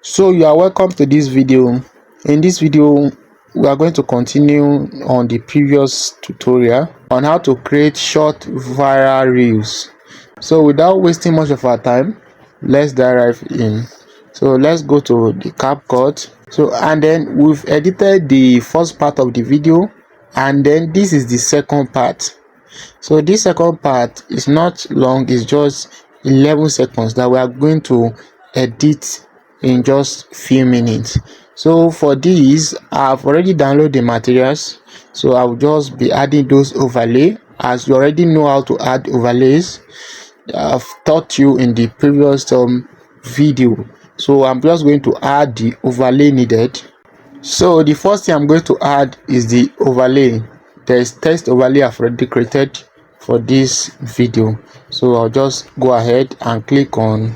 So you are welcome to this video. In this video, we are going to continue on the previous tutorial on how to create short viral reels. So without wasting much of our time, let's dive in. So let's go to the CAPCUT. So and then we've edited the first part of the video, and then this is the second part. So this second part is not long, it's just 11 seconds that we are going to edit in just few minutes. So for this, I've already downloaded the materials, so I'll just be adding those overlay. As you already know how to add overlays, I've taught you in the previous video. So I'm just going to add the overlay needed. So the first thing I'm going to add is the overlay. There's text overlay I've already created for this video, so I'll just go ahead and click on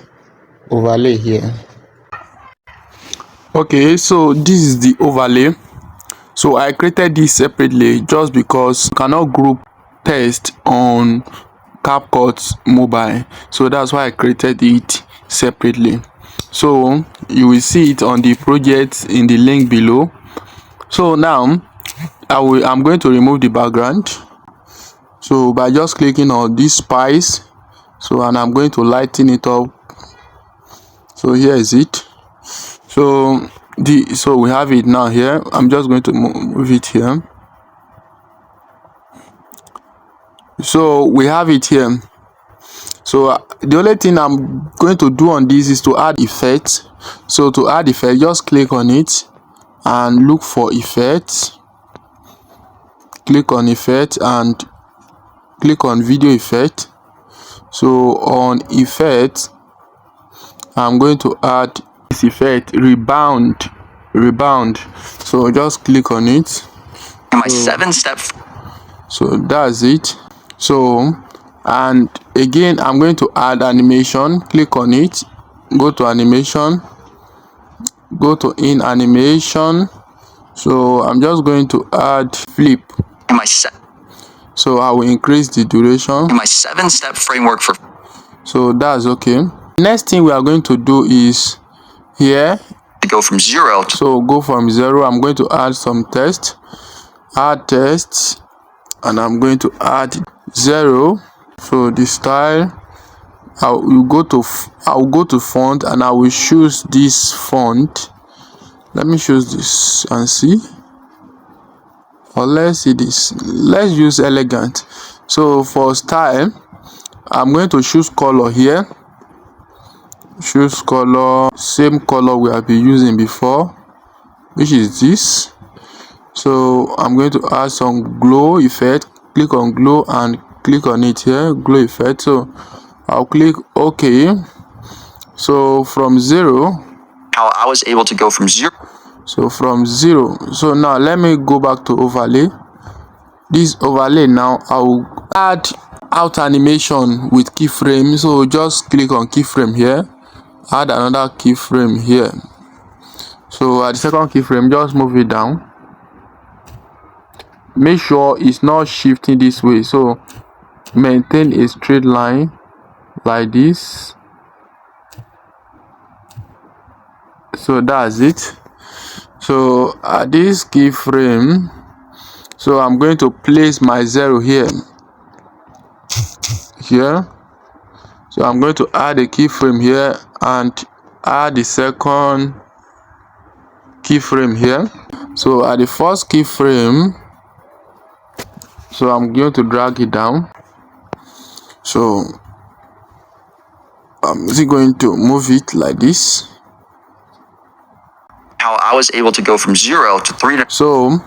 overlay here. Okay, so this is the overlay. So I created this separately just because you cannot group text on CAPCUT mobile, so that's why I created it separately. So you will see it on the project in the link below. So now I'm going to remove the background, so by just clicking on this spice, and I'm going to lighten it up. So here is it. So we have it now here. I'm just going to move it here. So we have it here. So the only thing I'm going to do on this is to add effect. So to add effect, just click on it and look for effect. Click on effect and click on video effect. So on effect, I'm going to add this effect, rebound. So just click on it. My 7-step. So that's it. So and again, I'm going to add animation. Click on it, go to animation, go to in animation. So I'm just going to add flip. So I will increase the duration. My 7-step framework for. So that's okay. Next thing we are going to do is here To go from 0 to. So go from 0. I'm going to add some text. Add text, and I'm going to add 0. So the style, I'll go to font, and I will choose this font. Let me choose this and see. Or let's see this. Let's use elegant. So for style, I'm going to choose color here. Choose color, same color we have been using before, which is this. So I'm going to add some glow effect. Click on glow and click on it here, glow effect. So I'll click OK. So from 0, How I was able to go from 0. so from 0. So now let me go back to overlay. This overlay, now I'll add out animation with keyframe. So just click on keyframe here, add another keyframe here. So at the second keyframe, just move it down. Make sure it's not shifting this way. So maintain a straight line like this. So that's it. So at this keyframe, so I'm going to place my 0 here. So I'm going to add a keyframe here and add the second keyframe here. So at the first keyframe, so I'm going to drag it down. So I'm going to move it like this. How I was able to go from 0 to 3. So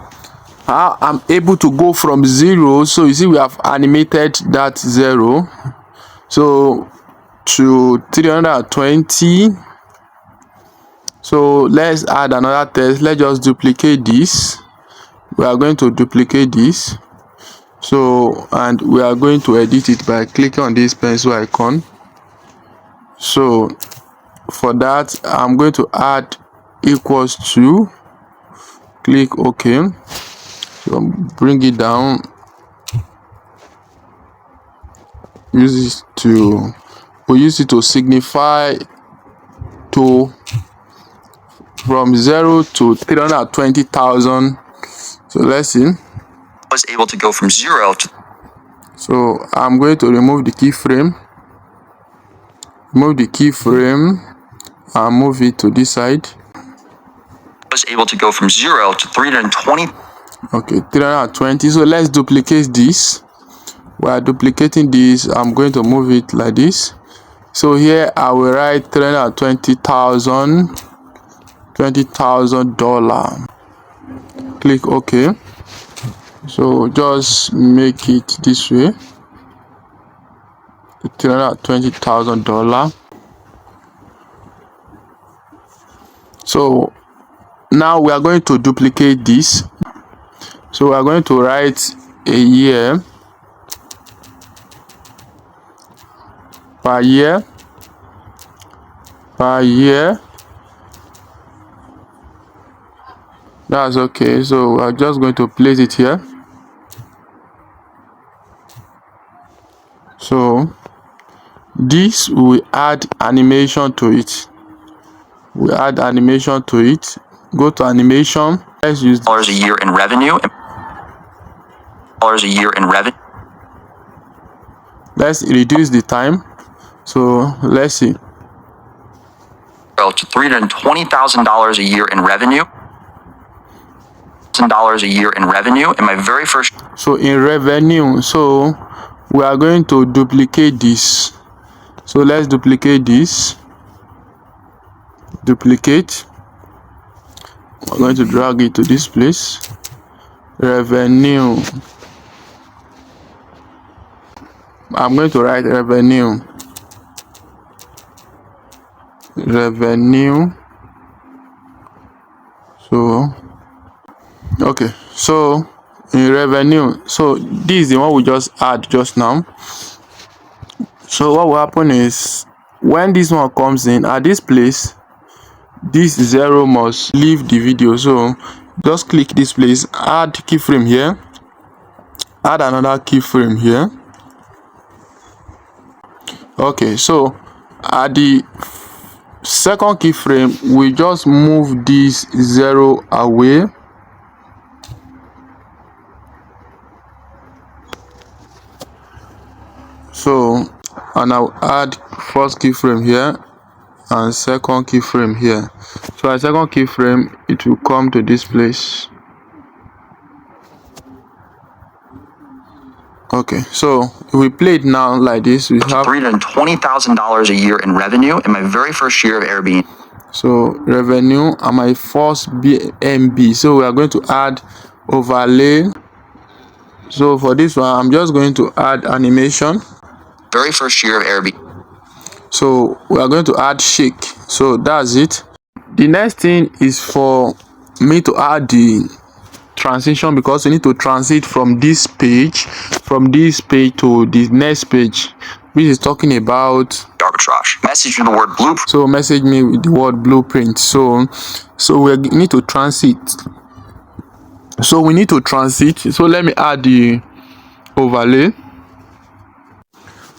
how I'm able to go from 0. So you see, we have animated that 0. So to 320. So let's add another text. Let's just duplicate this. We are going to duplicate this. So and we are going to edit it by clicking on this pencil icon. So for that, I'm going to add equals to, click OK. So bring it down, use it to signify to from 0 to 320,000. So let's see. Was able to go from 0 to So I'm going to remove the keyframe. Move the keyframe and move it to this side. was able to go from 0 to 320. Okay, 320. So let's duplicate this. We are duplicating this. I'm going to move it like this. So here I will write $20,000. Click OK. So just make it this way. $320,000. So now we are going to duplicate this. So we are going to write a year per year. That's okay. So we are just going to place it here. So this will add animation to it. We add animation to it. Go to animation. Let's use $1 a year in revenue. $1 a year in revenue. Let's reduce the time. So let's see. To $320,000 a year in revenue. $1,000 a year in revenue in my very first. So in revenue, so we are going to duplicate this. So let's duplicate this. Duplicate. We're going to drag it to this place. Revenue. I'm going to write revenue. So okay, so in revenue, so this is the one we just add just now. So what will happen is when this one comes in at this place, this 0 must leave the video. So just click this place, add keyframe here, add another keyframe here. Okay, so at the second keyframe we just move this 0 away. So and I'll add first keyframe here and second keyframe here. So at second keyframe it will come to this place. Okay, so if we play it now like this, we have $320,000 a year in revenue in my very first year of Airbnb. So revenue and my first BNB. So we are going to add overlay. So for this one, I'm just going to add animation. Very first year of Airbnb. So we are going to add shake. So that's it. The next thing is for me to add the transition, because we need to transit from this page to the next page, which is talking about Arbitrage. Message you the word blueprint. So message me with the word blueprint. So we need to transit. So let me add the overlay.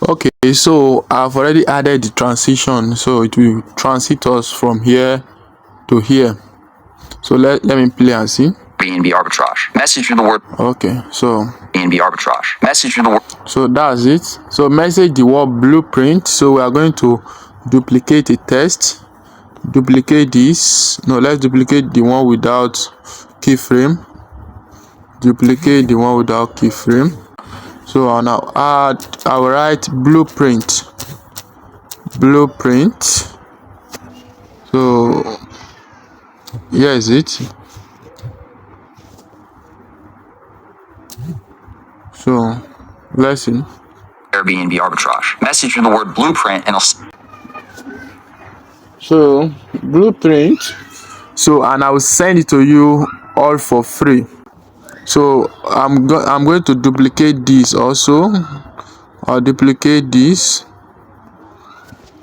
Okay, so I've already added the transition, so it will transit us from here to here. So let me play and see. BNB arbitrage. Message you the word. Okay, so BNB arbitrage. Message you the word. So that's it. So message the word blueprint. So we are going to duplicate a text. Duplicate this. No, let's duplicate the one without keyframe. Duplicate the one without keyframe. So I'll now I'll write blueprint. So here is it. So let's see. Airbnb arbitrage. Message you the word blueprint and So blueprint. So and I will send it to you all for free. So I'm going to duplicate this also. I'll duplicate this.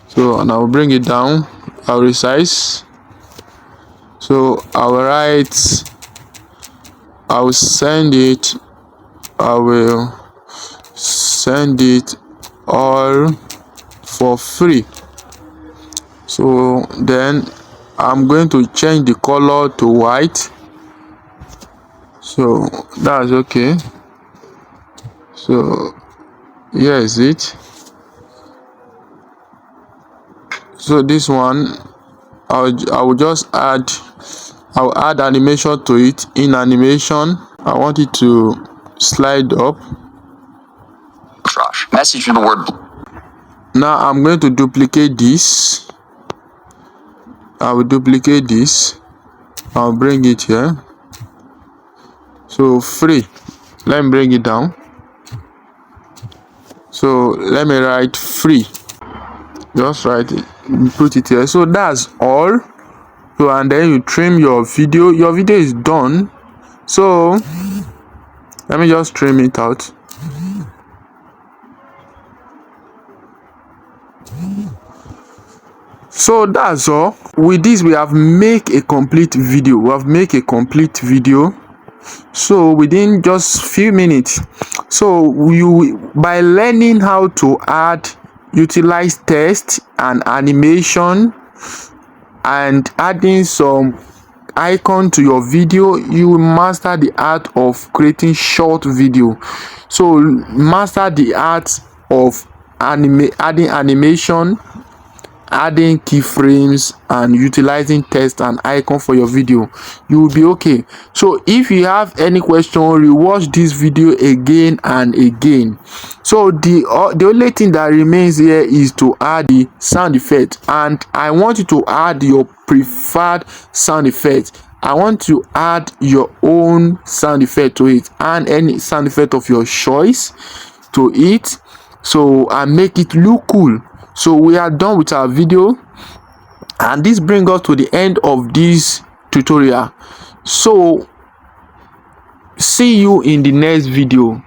So and I'll bring it down. I'll resize. So I will send it all for free. So then I'm going to change the color to white. So that's okay. So here is it. So this one, I will just add, I'll add animation to it. In animation, I want it to slide up. Trash. Message in the word. Now I'm going to duplicate this. I will duplicate this. I'll bring it here. So free. Let me bring it down. So let me write free. Just write it, put it here. So that's all. So and then you trim your video. Your video is done. So let me just trim it out. So that's all. With this, we have make a complete video. We have make a complete video. So within just few minutes. So you, by learning how to add, utilize text and animation and adding some icon to your video, you will master the art of creating short video. So master the art of adding animation, adding keyframes and utilizing text and icon for your video. You will be okay. So if you have any question, rewatch this video again and again. So the only thing that remains here is to add the sound effect, and I want you to add your preferred sound effect. I want to add your own sound effect to it, and any sound effect of your choice to it, so and make it look cool. So we are done with our video, and this brings us to the end of this tutorial. So see you in the next video.